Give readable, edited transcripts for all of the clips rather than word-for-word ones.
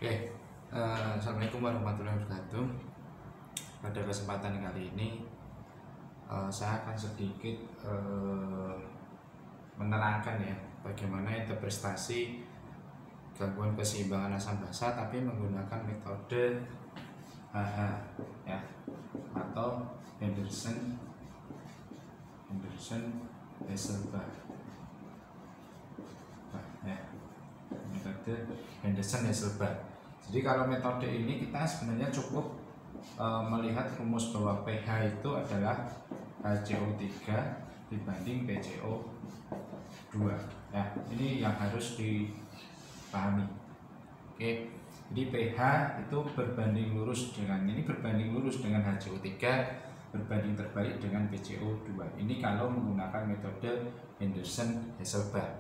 Oke, Assalamualaikum warahmatullahi wabarakatuh. Pada kesempatan kali ini, saya akan sedikit menerangkan ya bagaimana interpretasi gangguan keseimbangan asam basa, tapi menggunakan metode HH ya, atau Henderson-Hasselbalch ya, metode Henderson-Hasselbalch. Jadi kalau metode ini kita sebenarnya cukup melihat rumus bahwa pH itu adalah HCO3 dibanding PCO2 ya. Ini yang harus dipahami. Oke. Jadi pH itu berbanding lurus dengan HCO3 berbanding terbalik dengan PCO2. Ini kalau menggunakan metode Henderson-Hasselbalch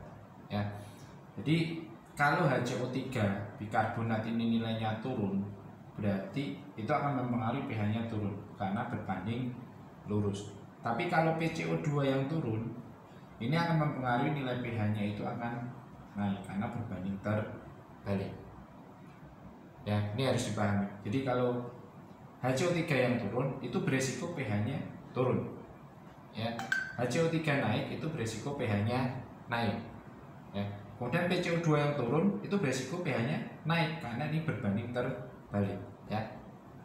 ya. Jadi kalau HCO3 bikarbonat ini nilainya turun, berarti itu akan mempengaruhi pH-nya turun karena berbanding lurus. Tapi kalau PCO2 yang turun, ini akan mempengaruhi nilai pH-nya itu akan naik karena berbanding terbalik. Ya, ini harus dipahami. Jadi kalau HCO3 yang turun, itu beresiko pH-nya turun. Ya, HCO3 naik itu beresiko pH-nya naik. Ya. Kemudian PCO2 yang turun itu beresiko pH-nya naik karena ini berbanding terbalik ya.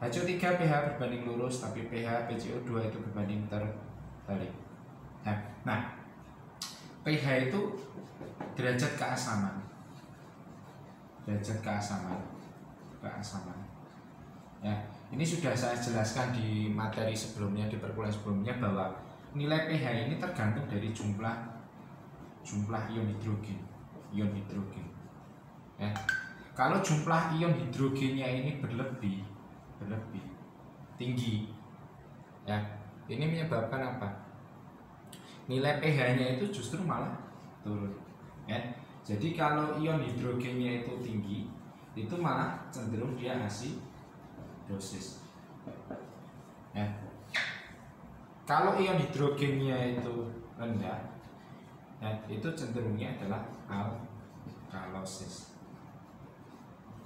HCO3 pH berbanding lurus, tapi pH PCO2 itu berbanding terbalik. Nah, pH itu derajat keasaman. Ya, ini sudah saya jelaskan di materi sebelumnya, di perkuliahan sebelumnya, bahwa nilai pH ini tergantung dari jumlah ion hidrogen ya. Kalau jumlah ion hidrogennya ini berlebih tinggi ya, ini menyebabkan apa? Nilai pH-nya itu justru malah turun ya. Jadi kalau ion hidrogennya itu tinggi, itu malah cenderung dia asidosis ya. Kalau ion hidrogennya itu rendah ya, itu cenderungnya adalah alkalosis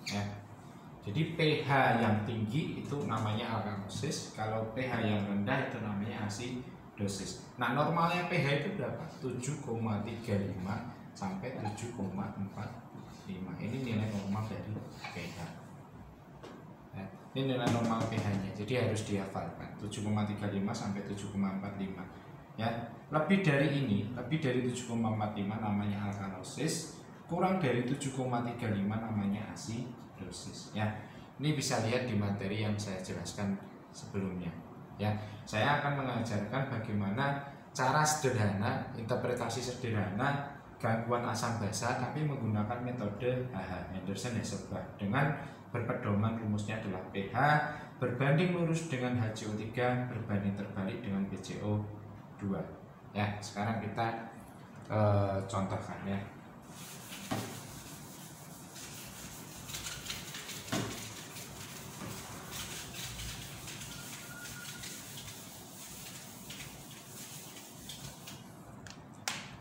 ya. Jadi pH yang tinggi itu namanya alkalosis, kalau pH yang rendah itu namanya asidosis. Nah, normalnya pH itu berapa? 7,35 sampai 7,45. Ini nilai normal dari pH ya. Ini nilai normal pH-nya, jadi harus dihafalkan 7,35 sampai 7,45 ya. Lebih dari 7,45 namanya alkalosis, kurang dari 7,35 namanya asidosis ya. Ini bisa lihat di materi yang saya jelaskan sebelumnya ya. Saya akan mengajarkan bagaimana cara sederhana, interpretasi sederhana gangguan asam basa tapi menggunakan metode HH, Henderson-Hasselbalch, dengan berpedoman rumusnya adalah pH berbanding lurus dengan HCO3 berbanding terbalik dengan PCO2 ya. Sekarang kita contohkan ya.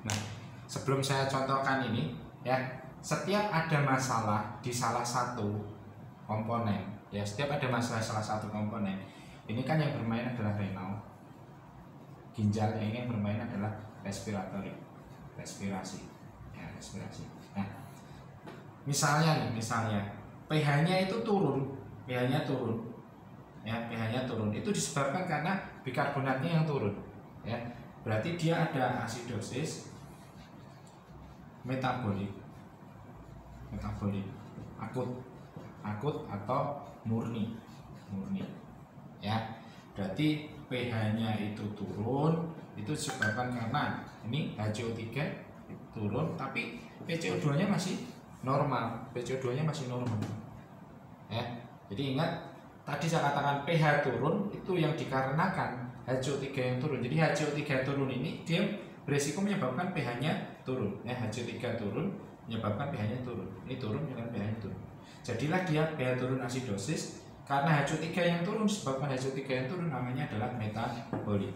Nah, sebelum saya contohkan ini ya, setiap ada masalah di salah satu komponen ya, setiap ada masalah salah satu komponen, ini kan yang bermain adalah renal, ginjal, yang bermain adalah respirasi ya, respirasi. Nah, misalnya pH-nya itu turun ya, pH-nya turun itu disebabkan karena bikarbonatnya yang turun ya. Berarti dia ada asidosis metabolik akut atau murni ya. Berarti pH-nya itu turun, itu disebabkan karena ini HCO3 turun tapi PCO2-nya masih normal, ya. Jadi ingat tadi saya katakan pH turun itu yang dikarenakan HCO3 yang turun. Jadi HCO3 turun ini dia beresiko menyebabkan pH-nya turun ya. HCO3 turun menyebabkan pH-nya turun. Ini turun dengan pH-nya turun. Jadilah dia pH turun asidosis karena HCO3 yang turun, disebabkan HCO3 yang turun, namanya adalah metabolik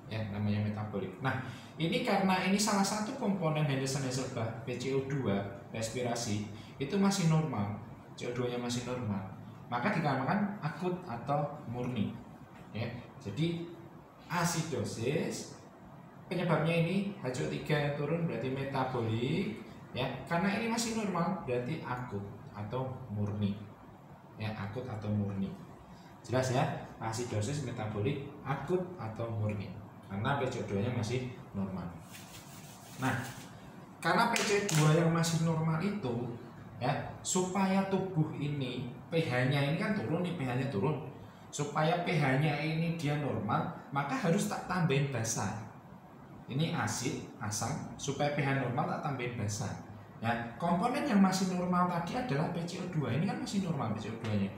ya, namanya metabolik. Nah, ini karena ini salah satu komponen Henderson-Hasselbalch, PCO2 respirasi itu masih normal CO2-nya masih normal, maka dikatakan akut atau murni. Ya, jadi asidosis penyebabnya ini HCO3 yang turun berarti metabolik, ya. Karena ini masih normal berarti akut atau murni. Ya, akut atau murni. Jelas ya, asidosis metabolik akut atau murni karena PCO2-nya masih normal. Nah, karena PCO2 yang masih normal itu, ya, supaya tubuh ini pH-nya ini kan turun nih, pH-nya turun. Supaya pH-nya ini dia normal, maka harus tak tambahin basa. Ini asid, asam, supaya pH normal tak tambahin basa. Ya, komponen yang masih normal tadi adalah PCO2. Ini kan masih normal PCO2-nya.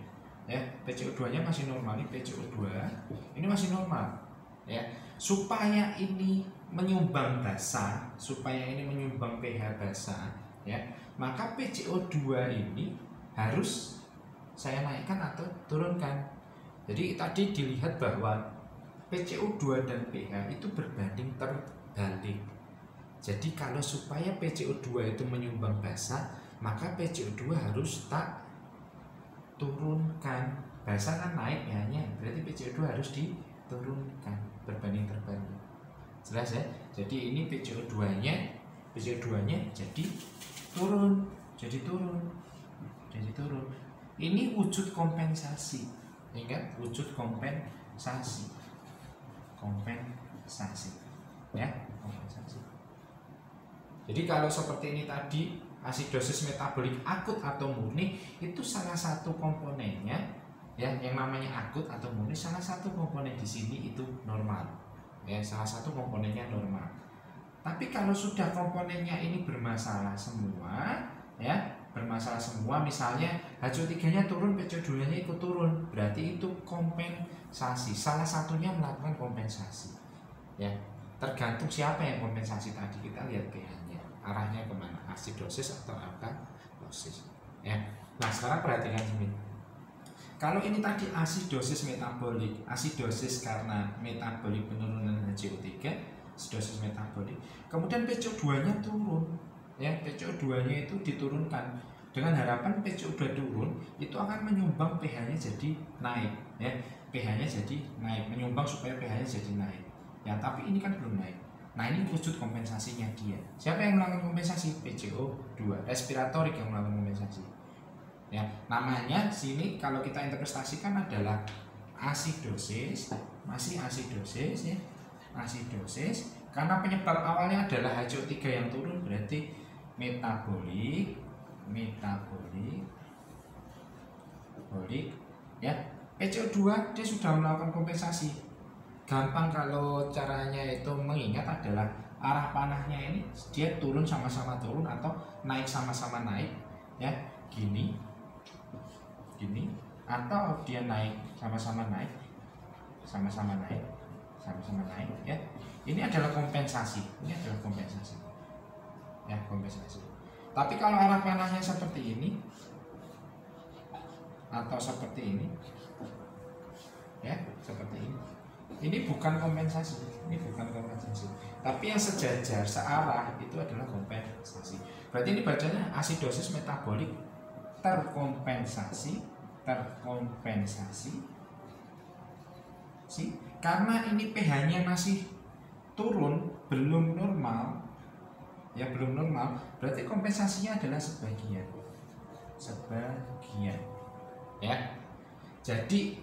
Ya, PCO2-nya masih normal, ini PCO2 ini masih normal. Ya, supaya ini menyumbang basa, supaya ini menyumbang pH basa, ya, maka PCO2 ini harus saya naikkan atau turunkan. Jadi tadi dilihat bahwa PCO2 dan pH itu berbanding terbalik. Jadi kalau supaya PCO2 itu menyumbang basa, maka PCO2 harus tak turunkan. Basa kan naik pH-nya, berarti PCO2 harus diturunkan, berbanding terbalik. Jelas ya? Jadi ini PCO2-nya jadi turun. Ini wujud kompensasi. Ingat, wujud kompensasi. Ya, kompensasi. Jadi kalau seperti ini tadi, asidosis metabolik akut atau murni, itu salah satu komponennya, ya, yang namanya akut atau murni, salah satu komponen di sini itu normal. Ya, salah satu komponennya normal. Tapi kalau sudah komponennya ini bermasalah semua, ya, bermasalah semua, misalnya HCO3-nya turun, PCO2-nya ikut turun, berarti itu kompensasi. Salah satunya melakukan kompensasi. Ya, tergantung siapa yang kompensasi tadi, kita lihat pH-nya, arahnya kemana, asidosis atau alkalosis. Ya, nah sekarang perhatikan sini. Kalau ini tadi asidosis metabolik, asidosis karena metabolik penurunan HCO3, asidosis metabolik, kemudian PCO2-nya turun. Ya, PCO2-nya itu diturunkan dengan harapan PCO2 turun itu akan menyumbang pH-nya jadi naik, ya, pH-nya jadi naik, menyumbang supaya pH-nya jadi naik, ya, tapi ini kan belum naik. Nah, ini wujud kompensasinya dia. Siapa yang melakukan kompensasi? PCO2, respiratorik yang melakukan kompensasi, ya. Namanya sini kalau kita interpretasikan adalah asidosis, masih asidosis, ya, asidosis karena penyebab awalnya adalah HCO3 yang turun, berarti metabolik, ya. PCO2 dia sudah melakukan kompensasi. Gampang kalau caranya itu mengingat adalah arah panahnya ini dia turun sama-sama turun atau naik sama-sama naik, ya, gini, atau dia naik sama-sama naik, ya. Ini adalah kompensasi, ya, kompensasi. Tapi kalau arah panahnya seperti ini atau seperti ini, ya, seperti ini bukan kompensasi, tapi yang sejajar, searah itu adalah kompensasi. Berarti ini bacanya asidosis metabolik terkompensasi, karena ini pH-nya masih turun, belum normal, ya, belum normal, berarti kompensasinya adalah sebagian, ya. Jadi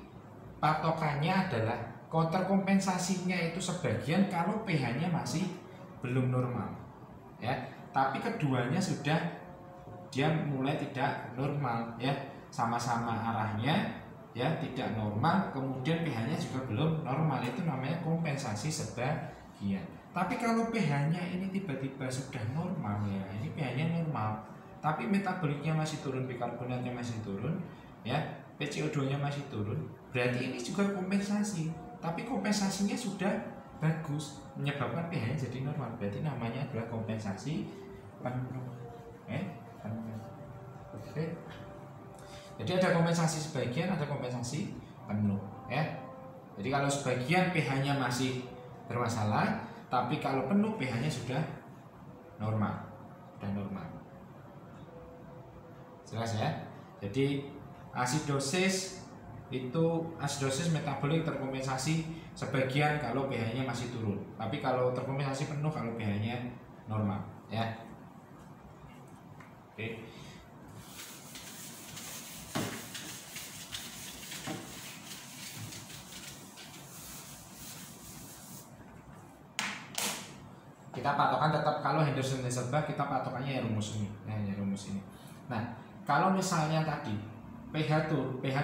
patokannya adalah terkompensasinya itu sebagian kalau pH-nya masih belum normal, ya. Tapi keduanya sudah dia mulai tidak normal, ya, sama-sama arahnya, ya, tidak normal, kemudian pH-nya juga belum normal, itu namanya kompensasi sebagian. Tapi kalau pH-nya ini tiba-tiba sudah normal, ya, ini pH-nya normal, tapi metaboliknya masih turun, bikarbonatnya masih turun, ya, PCO2-nya masih turun, berarti ini juga kompensasi, tapi kompensasinya sudah bagus, menyebabkan pH-nya jadi normal, berarti namanya adalah kompensasi penuh. Oke. Jadi ada kompensasi sebagian, ada kompensasi penuh, ya. Jadi kalau sebagian pH-nya masih bermasalah, tapi kalau penuh pH-nya sudah normal, Jelas ya? Jadi asidosis metabolik terkompensasi sebagian kalau pH-nya masih turun. Tapi kalau terkompensasi penuh kalau pH-nya normal, ya. Oke. Kita patokan tetap kalau Henderson-Hasselbalch kita patokannya ya rumus ini, ya rumus ini. Nah, kalau misalnya tadi pH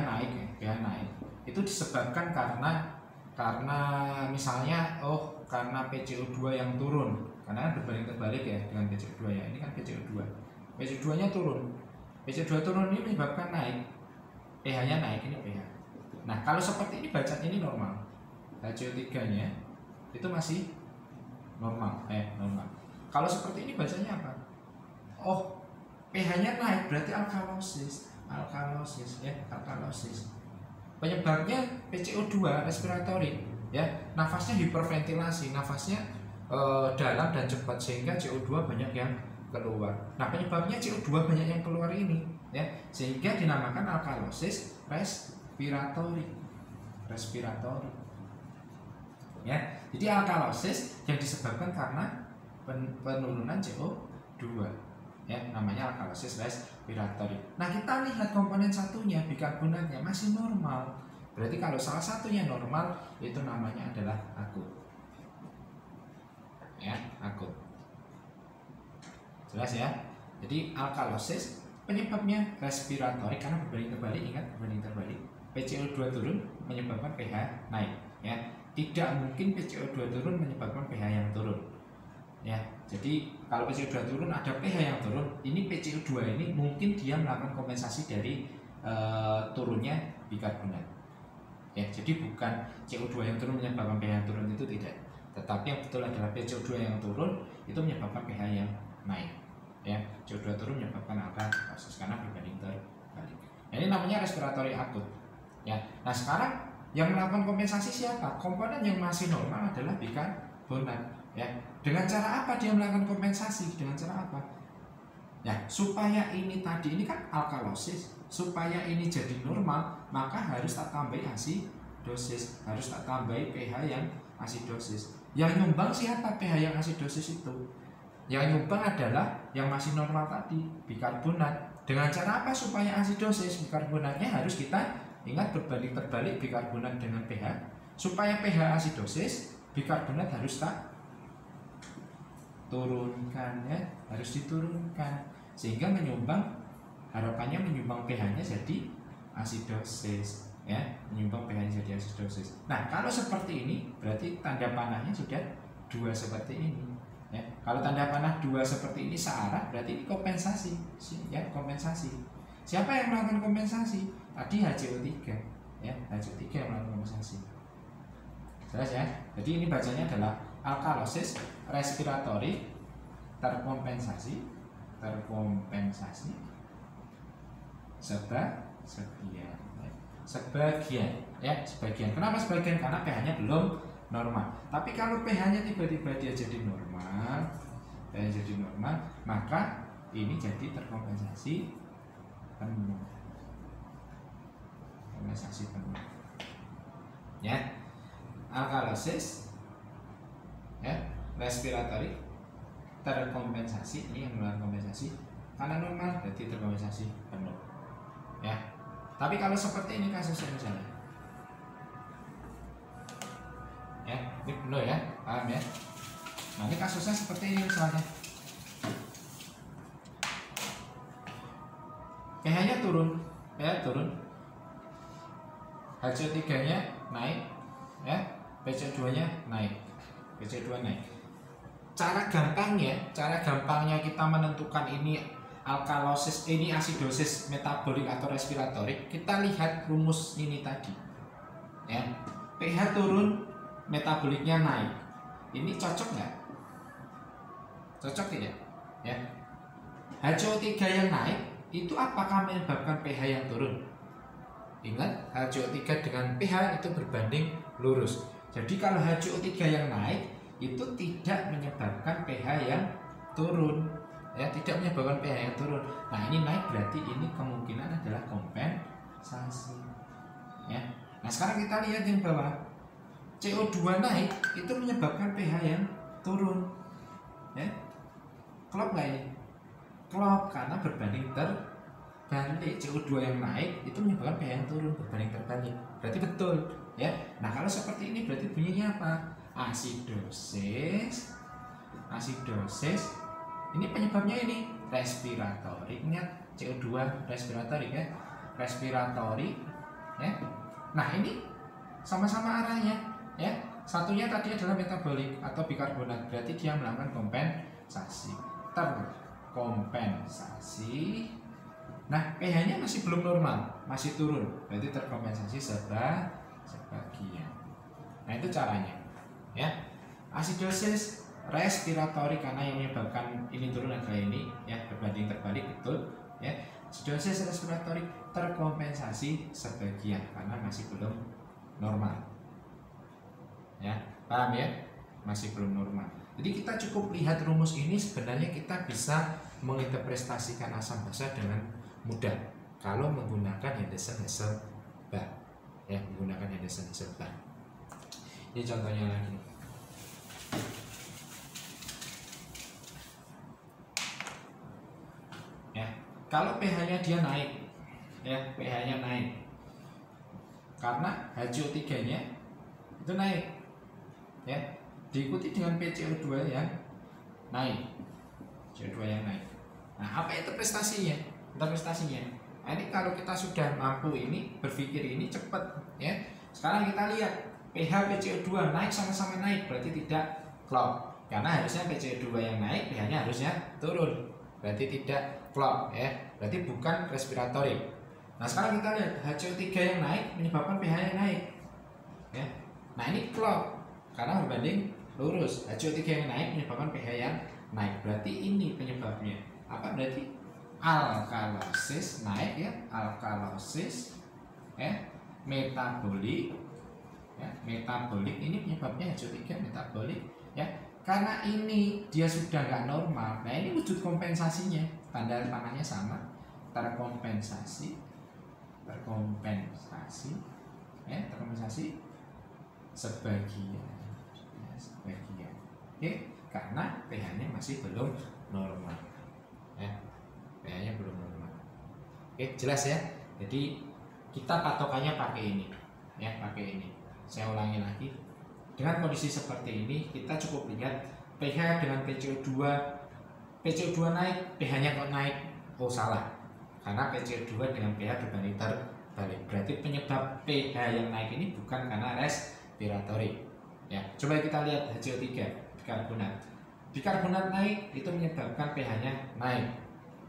naik itu disebabkan karena misalnya karena PCO2 yang turun, karena berbanding terbalik ya dengan PCO2 ya, ini kan PCO2 nya turun, PCO2 turun ini menyebabkan naik pH-nya naik, ini pH. Nah, kalau seperti ini bacaan ini normal, HCO3 nya itu masih normal. Kalau seperti ini bacanya apa? pH-nya naik berarti alkalosis. Penyebabnya PCO2 respiratory, ya. Nafasnya hiperventilasi, nafasnya dalam dan cepat sehingga CO2 banyak yang keluar. Nah, penyebabnya CO2 banyak yang keluar ini, ya, sehingga dinamakan alkalosis respiratory. Ya, jadi alkalosis yang disebabkan karena penurunan CO2. Ya, namanya alkalosis respiratory. Nah, kita lihat komponen satunya bikarbonatnya masih normal. Berarti kalau salah satunya normal itu namanya adalah akut. Ya, akut. Jelas ya? Jadi alkalosis penyebabnya respiratory karena berbanding terbalik, ingat berbanding terbalik. PCO2 turun menyebabkan pH naik, ya. Tidak mungkin PCO2 turun menyebabkan pH yang turun. Ya, jadi kalau PCO2 turun ada pH yang turun, ini PCO2 ini mungkin dia melakukan kompensasi dari turunnya bikarbonat. Ya, jadi bukan CO2 yang turun menyebabkan pH yang turun, itu tidak. Tetapi yang betul adalah PCO2 yang turun itu menyebabkan pH yang naik. Ya, CO2 turun menyebabkan alkalosis karena berbanding terbalik. Nah, ini namanya respiratory akut. Ya. Nah, sekarang yang melakukan kompensasi siapa? Komponen yang masih normal adalah bikarbonat. Ya, dengan cara apa dia melakukan kompensasi? Dengan cara apa? Ya, supaya ini tadi ini kan alkalosis, supaya ini jadi normal, maka harus tak tambahi asidosis, harus tak tambahi pH yang asidosis. Yang nyumbang siapa pH yang asidosis itu? Yang nyumbang adalah yang masih normal tadi, bikarbonat. Dengan cara apa supaya asidosis? Bikarbonatnya harus kita ingat berbanding terbalik bikarbonat dengan pH. Supaya pH asidosis, bikarbonat harus tak turunkan, ya, harus diturunkan sehingga harapannya menyumbang pH-nya jadi asidosis, ya, menyumbang pH-nya jadi asidosis. Nah, kalau seperti ini berarti tanda panahnya sudah 2 seperti ini, ya. Kalau tanda panah 2 seperti ini searah berarti ini kompensasi, ya, kompensasi. Siapa yang melakukan kompensasi? Tadi HCO3, ya, HCO3 yang melakukan kompensasi. Jelas ya? Jadi ini bacanya adalah alkalosis respiratory terkompensasi sebagian. Kenapa sebagian? Karena pH-nya belum normal. Tapi kalau pH-nya tiba-tiba dia jadi normal, maka ini jadi terkompensasi penuh. Kompensasi penuh. Ya. Alkalosis, ya, respiratory terkompensasi, ini yang melakukan kompensasi karena normal berarti terkompensasi penuh, ya. Tapi kalau seperti ini kasusnya misalnya, ya, ini penuh, ya, paham ya. Nah, ini kasusnya seperti ini misalnya, pH-nya turun, HCO3-nya naik, ya, PCO2-nya naik, Cara gampangnya kita menentukan ini alkalosis, ini asidosis metabolik atau respiratorik. Kita lihat rumus ini tadi, ya. pH turun, metaboliknya naik. Ini cocok nggak? Cocok tidak? Ya. HCO3 yang naik itu apakah menyebabkan pH yang turun? Ingat, HCO3 dengan pH itu berbanding lurus. Jadi kalau HCO3 yang naik itu tidak menyebabkan pH yang turun, ya, tidak menyebabkan pH yang turun. Nah ini naik berarti ini kemungkinan adalah kompensasi, ya. Nah sekarang kita lihat yang bawah, CO2 naik itu menyebabkan pH yang turun, ya. Klop nggak ini? Klop, karena berbanding terbalik. CO2 yang naik itu menyebabkan pH yang turun, berbanding terbalik. Berarti betul, ya. Nah kalau seperti ini berarti bunyinya apa? Asidosis. Ini penyebabnya ini respiratorik. Ingat CO2 respiratorik, ya. Respiratorik, ya. Nah ini sama-sama arahnya, ya. Satunya tadi adalah metabolik atau bikarbonat, berarti dia melakukan kompensasi. Terkompensasi. Nah pH-nya masih belum normal, masih turun, berarti terkompensasi sebagian. Nah itu caranya, ya. Asidosis respiratorik, karena yang menyebabkan ini turun adalah ini, ya, berbanding terbalik, betul, ya. Asidosis respiratorik terkompensasi sebagian karena masih belum normal, ya. Paham ya? Masih belum normal. Jadi kita cukup lihat rumus ini, sebenarnya kita bisa menginterpretasikan asam basa dengan mudah kalau menggunakan Henderson-Hasselbalch, ya, menggunakan Henderson-Hasselbalch. Ini contohnya lagi. Ya, kalau pH-nya dia naik, ya, pH-nya naik karena HCO3-nya itu naik, ya, diikuti dengan PCO2 yang naik, CO2 yang naik. Nah apa itu prestasinya? Nah, ini kalau kita sudah mampu ini berpikir ini cepat, ya. Sekarang kita lihat pH PCO2 naik, sama-sama naik, berarti tidak klop, karena harusnya PCO2 yang naik pH-nya harusnya turun, berarti tidak klop, ya, berarti bukan respiratorik. Nah sekarang kita lihat HCO3 yang naik menyebabkan pH yang naik, ya. Nah ini klop karena berbanding lurus, HCO3 yang naik menyebabkan pH yang naik, berarti ini penyebabnya apa? Berarti alkalosis naik, ya, alkalosis, ya, metabolik, ya, metabolik ini penyebabnya HCO3 metabolik, ya. Karena ini dia sudah nggak normal, nah ini wujud kompensasinya, tanda tangannya sama, terkompensasi, ya, terkompensasi sebagian, ya, sebagian, oke, karena pH-nya masih belum normal, ya, pH-nya belum normal, oke, jelas ya. Jadi kita patokannya pakai ini, ya, pakai ini. Saya ulangi lagi. Dengan kondisi seperti ini kita cukup lihat pH dengan PCO2 naik, pH-nya kok naik? Oh salah, karena PCO2 dengan pH berbanding terbalik, berarti penyebab pH yang naik ini bukan karena respiratorik, ya. Coba kita lihat HCO3 bikarbonat naik itu menyebabkan pH-nya naik,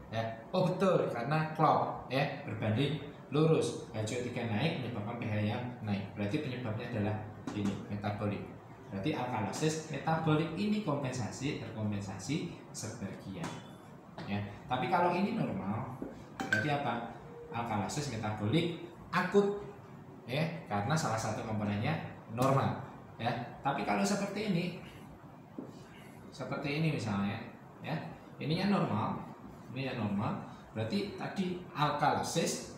ya. Oh betul, karena klop, ya, berbanding lurus, HCO3 naik menyebabkan pH yang naik, berarti penyebabnya adalah ini metabolik, berarti alkalosis metabolik ini terkompensasi sebagian, ya. Tapi kalau ini normal berarti apa? Alkalosis metabolik akut, ya, karena salah satu komponennya normal, ya. Tapi kalau seperti ini misalnya, ya, ininya normal, berarti tadi alkalosis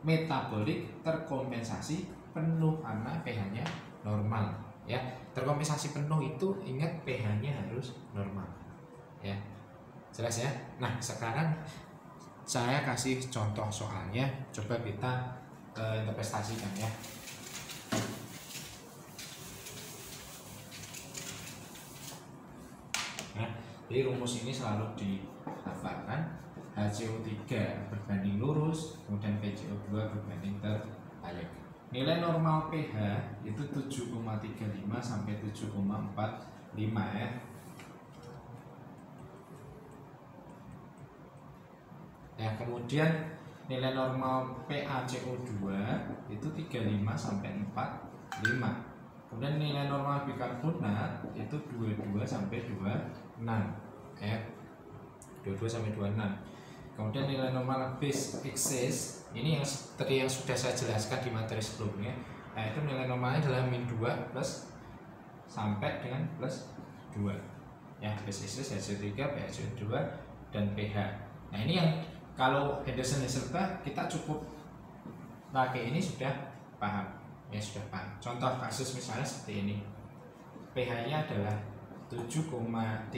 metabolik terkompensasi penuh karena pH-nya normal, ya. Terkompensasi penuh itu ingat pH-nya harus normal, ya. Jelas ya. Nah sekarang saya kasih contoh soalnya, coba kita interpretasikan, ya. Nah jadi rumus ini selalu dihafalkan. HCO3 berbanding lurus, kemudian PCO2 berbanding terbalik. Nilai normal pH itu 7,35 sampai 7,45, ya. Ya, kemudian nilai normal PaCO2 itu 35 sampai 45. Kemudian nilai normal bikarbonat itu 22 sampai 26, ya. 22 sampai 26. Kemudian nilai normal base excess ini yang tadi yang sudah saya jelaskan di materi sebelumnya. Nah itu nilai normalnya adalah -2 plus sampai dengan +2, ya. Base excess HCO3 PaCO2 dan pH. Nah ini yang kalau Henderson-Hasselbalch kita cukup pakai ini sudah paham, ya sudah paham. Contoh kasus misalnya seperti ini, pH-nya adalah 7,32,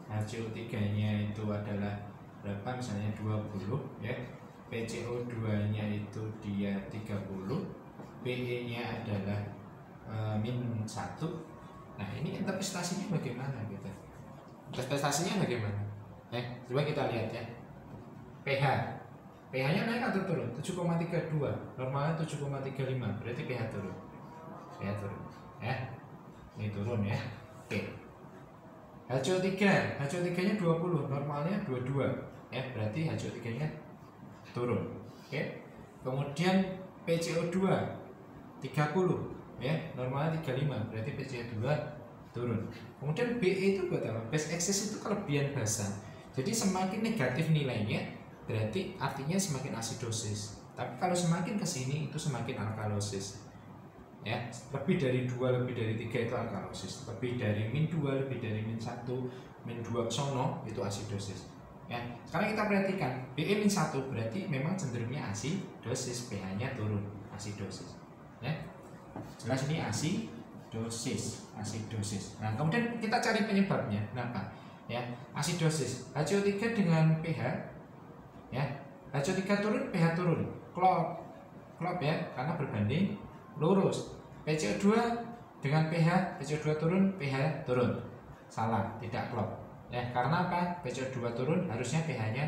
HCO3-nya itu adalah berapa, misalnya 20 ya, PCO2-nya itu dia 30, PE-nya adalah min 1. Nah ini interpretasinya bagaimana gitu? Interpretasinya bagaimana? Coba kita lihat ya. pH-nya naik atau turun? 7,32, normalnya 7,35, berarti pH turun. pH turun ya. Ini turun ya. Oke. HCO3-nya 20, normalnya 22 ya, berarti HCO3-nya turun. Oke. Kemudian PCO2 30 ya, normalnya 35, berarti PCO2 turun. Kemudian BE itu buat apa? Base excess itu kelebihan basa. Jadi semakin negatif nilainya berarti artinya semakin asidosis. Tapi kalau semakin ke sini itu semakin alkalosis. Ya, lebih dari 2, lebih dari 3 itu alkalosis. Lebih dari min 2, lebih dari min 1, min 2 sono itu asidosis. Ya, sekarang kita perhatikan BE min 1 berarti memang cenderungnya asidosis, pH-nya turun, asidosis. Ya. Jelas ini asidosis. Nah, kemudian kita cari penyebabnya. Kenapa? Ya, asidosis. HCO3 dengan pH ya. HCO3 turun, pH turun. Klop ya, karena berbanding lurus. PCO2 dengan pH, PCO2 turun, pH turun. Salah, tidak klop. Ya, karena apa? PCO2 turun harusnya pH-nya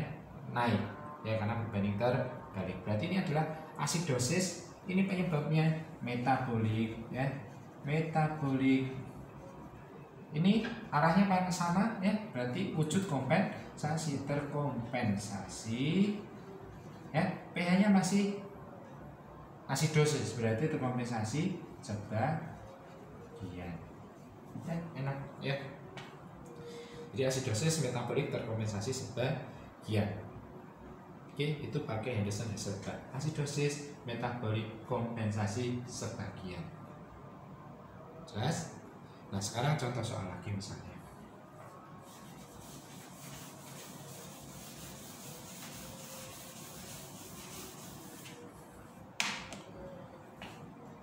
naik. Ya, karena berbanding terbalik. Berarti ini adalah asidosis. Ini penyebabnya metabolik ya. Metabolik. Ini arahnya ke sana ya, berarti wujud kompensasi, terkompensasi ya, pH-nya masih asidosis, berarti terkompensasi sebagian ya, enak ya. Jadi asidosis, metabolik, terkompensasi sebagian. Oke, itu pakai Henderson-Hasselbalch. Asidosis, metabolik, kompensasi sebagian. Jelas? Nah sekarang contoh soal lagi misalnya.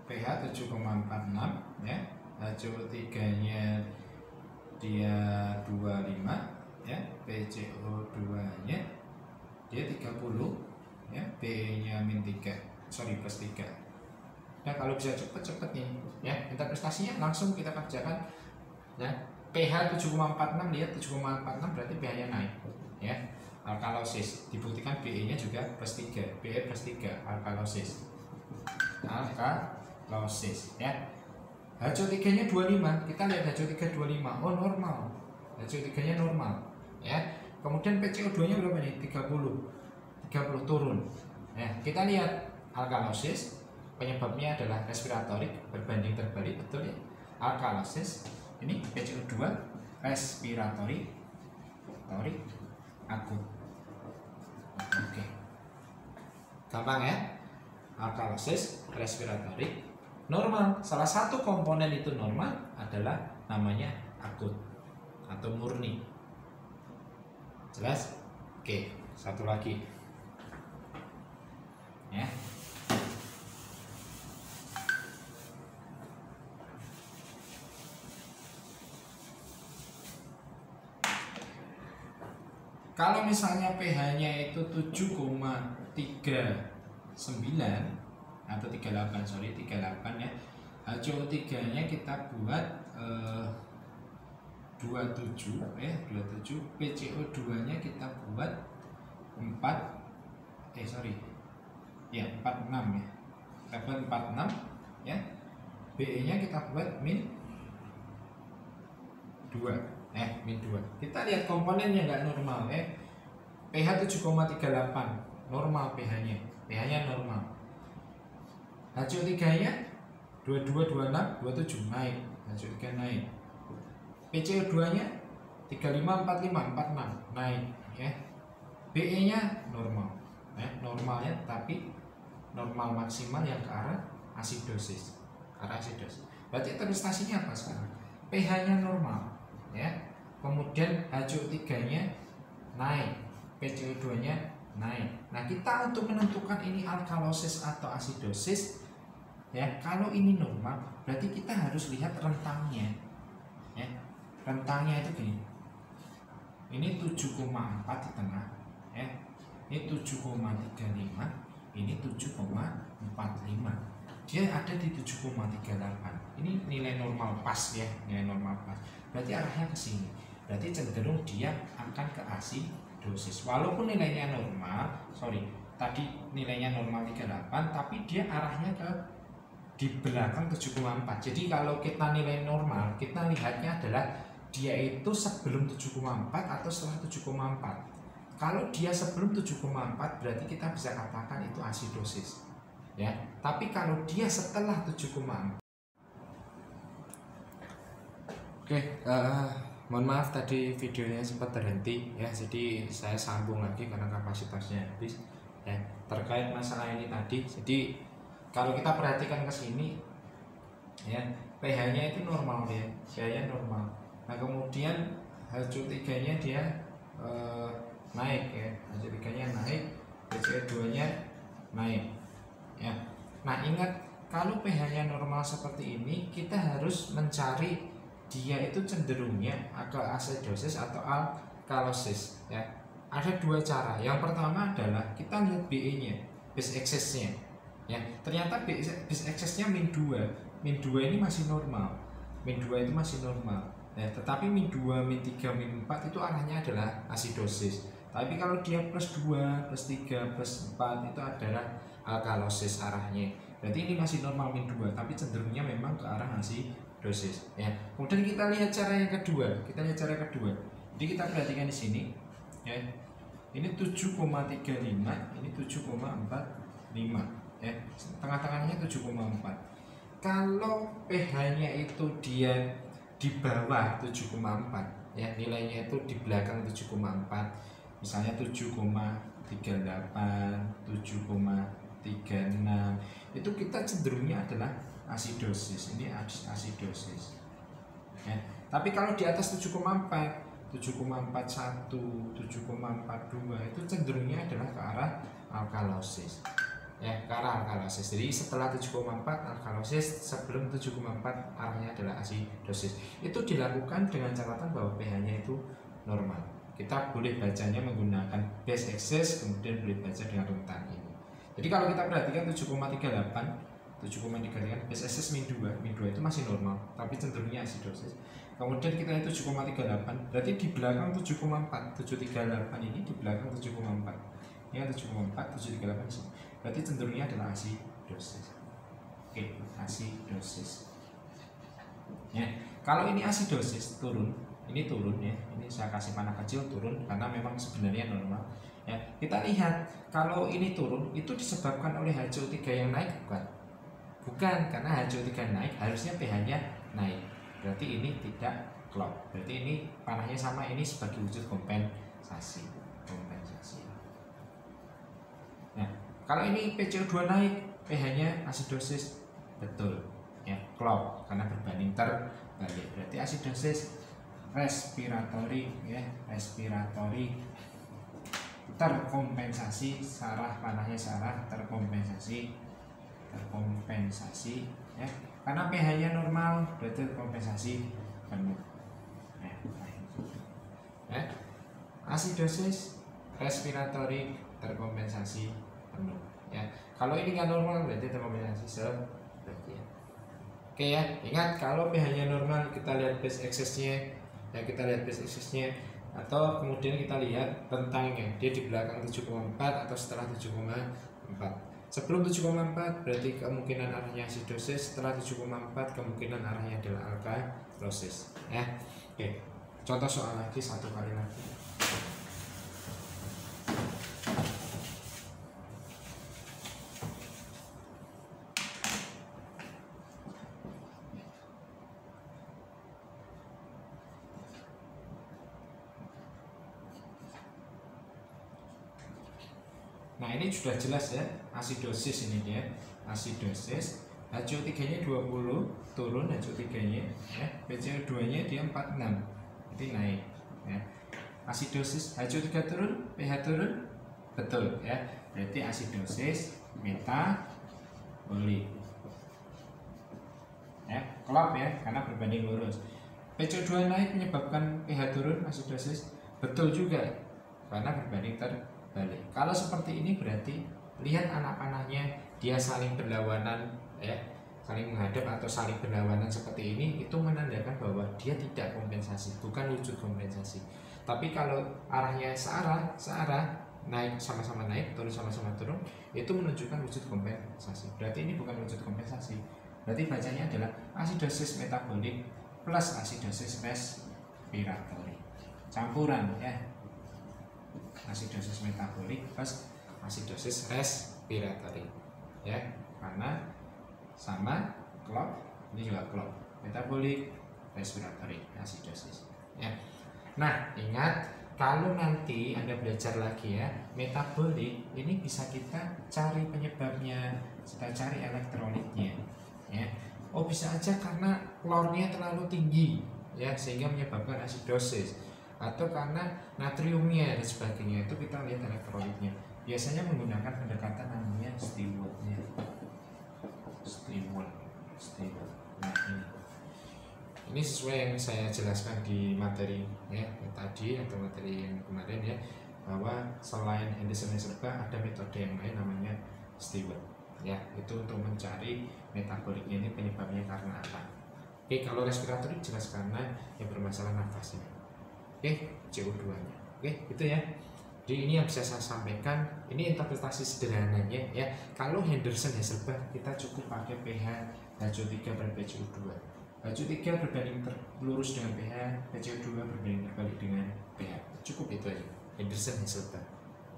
pH 7,46 ya, HCO3-nya dia 25 ya, PCO2-nya dia 30 ya, PE-nya min 3, plus 3. Nah kalau bisa cepet-cepet nih ya, interpretasinya langsung kita kerjakan ya. pH 7,46, lihat 7,46 berarti pH-nya naik ya, alkalosis. Dibuktikan BE-nya juga plus 3, BE plus 3, alkalosis ya. HCO3-nya 25, kita lihat HCO3 25, oh normal, HCO3-nya normal ya. Kemudian PCO2-nya berapa nih? 30 turun ya. Kita lihat alkalosis, penyebabnya adalah respiratorik, berbanding terbalik, betul ya, alkalosis. Ini PCO2 respiratorik akut. Oke, gampang ya. Alkalosis respiratorik normal, salah satu komponen itu normal adalah namanya akut atau murni. Jelas? Oke, satu lagi ya. Kalau misalnya pH-nya itu 7,39 atau 38 ya, HCO3-nya kita buat 27 ya, 27. PCO2-nya kita buat 46 ya. Kita buat 46 ya. BE-nya kita buat min 2. Min 2. Kita lihat komponennya nggak normal ya. pH 7,38 normal, pH-nya normal. HCO3-nya 22, 26, 27 naik, HCO3 naik. PCO2-nya 35, 45, 46 naik ya. BE-nya normal ya, normalnya tapi normal maksimal yang ke arah asidosis. Berarti interpretasinya apa sekarang? pH-nya normal ya. Kemudian HCO3-nya naik, PCO2 nya naik. Nah, kita untuk menentukan ini alkalosis atau asidosis, ya, kalau ini normal berarti kita harus lihat rentangnya, ya. Rentangnya itu gini, ini 7,4 di tengah, ya, ini 7,35, ini 7,45, dia ada di 7,38. Ini nilai normal pas, ya, nilai normal pas. Berarti arahnya ke sini. Berarti cenderung dia akan ke asidosis. Walaupun nilainya normal, tadi nilainya normal 38, tapi dia arahnya ke di belakang 7,4. Jadi kalau kita nilai normal, kita lihatnya adalah dia itu sebelum 7,4 atau setelah 7,4. Kalau dia sebelum 7,4 berarti kita bisa katakan itu asidosis, ya. Tapi kalau dia setelah 7,4, oke, mohon maaf tadi videonya sempat terhenti, ya. Jadi saya sambung lagi karena kapasitasnya habis, ya, terkait masalah ini tadi. Jadi kalau kita perhatikan ke sini, ya, pH-nya itu normal, ya, pH-nya normal. Nah, kemudian HCO3-nya dia naik, ya, HCO3-nya naik, PCO2-nya naik, ya. Nah, ingat kalau pH-nya normal seperti ini, kita harus mencari dia itu cenderungnya ke asidosis atau alkalosis, ya. Ada dua cara. Yang pertama adalah kita lihat BE-nya, base excess-nya, ya. Ternyata base excess-nya min 2 ini masih normal, min 2 itu masih normal, ya. Tetapi min 2, min 3, min 4 itu arahnya adalah asidosis. Tapi kalau dia plus 2, plus 3, plus 4 itu adalah alkalosis arahnya. Berarti ini masih normal min 2, tapi cenderungnya memang ke arah asidosis, ya. Kemudian kita lihat cara yang kedua. Jadi kita perhatikan di sini, ya. Ini 7,35, ini 7,45, ya. Tengah-tengahnya 7,4. Kalau pH-nya itu dia di bawah 7,4, ya, nilainya itu di belakang 7,4, misalnya 7,38, 7,36, itu kita cenderungnya adalah asidosis. Ini asidosis, ya. Tapi kalau di atas 7,4, 7,41, 7,42 itu cenderungnya adalah ke arah alkalosis, ya, ke arah alkalosis. Jadi setelah 7,4 alkalosis, sebelum 7,4 arahnya adalah asidosis. Itu dilakukan dengan catatan bahwa pH-nya itu normal. Kita boleh bacanya menggunakan base excess, kemudian boleh baca dengan rentang ini. Jadi kalau kita perhatikan 7,38 base excess min 2 itu masih normal, tapi cenderungnya asidosis. Kemudian kita lihat 7,38, berarti di belakang 7,4, 738 ini di belakang 7,4. Ini 7,4, 738, berarti cenderungnya adalah asidosis. Oke, asidosis. Ya, kalau ini asidosis turun, ini turun, ya. Ini saya kasih panah kecil turun karena memang sebenarnya normal. Ya, kita lihat kalau ini turun itu disebabkan oleh HCO3 yang naik, bukan karena HCO3 naik harusnya pH-nya naik. Berarti ini tidak klop. Berarti ini panahnya sama, ini sebagai wujud kompensasi. Nah, kalau ini PCO2 naik, pH-nya asidosis, betul, ya, klop karena berbanding terbalik. Berarti asidosis respiratory, ya, respiratory terkompensasi, saraf panahnya terkompensasi, ya, karena pH-nya normal berarti terkompensasi penuh, ya. Asidosis respiratory terkompensasi penuh, ya. Kalau ini nggak normal berarti terkompensasi sebagian. Oke, ya, ingat kalau pH-nya normal kita lihat base excess-nya, ya, atau kemudian kita lihat rentangnya, dia di belakang 7,4 atau setelah 7,4. Sebelum 7,4 berarti kemungkinan arahnya asidosis, setelah 7,4 kemungkinan arahnya adalah alkalosis, ya. Oke, contoh soal lagi, satu kali lagi. Nah, ini sudah jelas, ya, asidosis ini dia, asidosis. HCO3-nya 20 turun HCO3-nya, ya. PCO2-nya dia 46, jadi naik, ya. asidosis HCO3 turun, pH turun, betul ya. Berarti asidosis metabolik. Ya, klop ya, karena berbanding lurus. PCO2 naik menyebabkan pH turun, asidosis, betul juga, karena berbanding terbalik. Kalau seperti ini berarti lihat anak panahnya dia saling berlawanan ya, saling menghadap atau saling berlawanan seperti ini, itu menandakan bahwa dia tidak kompensasi, bukan wujud kompensasi. Tapi kalau arahnya searah naik sama-sama naik, turun sama-sama turun, itu menunjukkan wujud kompensasi. Berarti ini bukan wujud kompensasi. Berarti bacanya adalah asidosis metabolik plus asidosis respiratory. Campuran ya. Asidosis metabolik plus asidosis respiratory. Ya, karena sama klop, ini juga klop. Metabolik, respiratory, asidosis. Ya. Nah, ingat kalau nanti Anda belajar lagi ya, metabolik ini bisa kita cari penyebabnya, kita cari elektrolitnya. Ya. Oh, bisa aja karena klornya terlalu tinggi ya, sehingga menyebabkan asidosis, atau karena natriumnya dan sebagainya. Itu kita lihat elektrolitnya. Biasanya menggunakan pendekatan namanya Stewart-nya. Stewart. Nah, ini sesuai yang saya jelaskan di materi ya tadi atau materi yang kemarin ya, bahwa selain Henderson-Weisselberg ada metode yang lain namanya Stewart. Ya, itu untuk mencari metaboliknya ini penyebabnya karena apa. Oke, kalau respiratory jelas karena yang bermasalah nafasnya. Oke, CO2 nya. Oke, itu ya. Jadi ini yang bisa saya sampaikan. Ini interpretasi sederhananya ya. Kalau Henderson-Weisselberg kita cukup pakai pH HCO3 dan PCO2. HCO3 berbanding lurus dengan pH, PCO2 berbanding terbalik dengan pH. Cukup itu aja. Henderson-Weisselberg.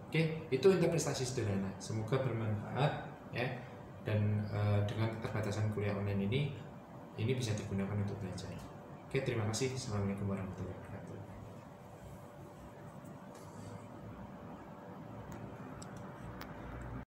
Oke, itu interpretasi sederhana. Semoga bermanfaat ya, dan dengan keterbatasan kuliah online ini bisa digunakan untuk belajar. Oke, terima kasih. Assalamualaikum warahmatullahi wabarakatuh.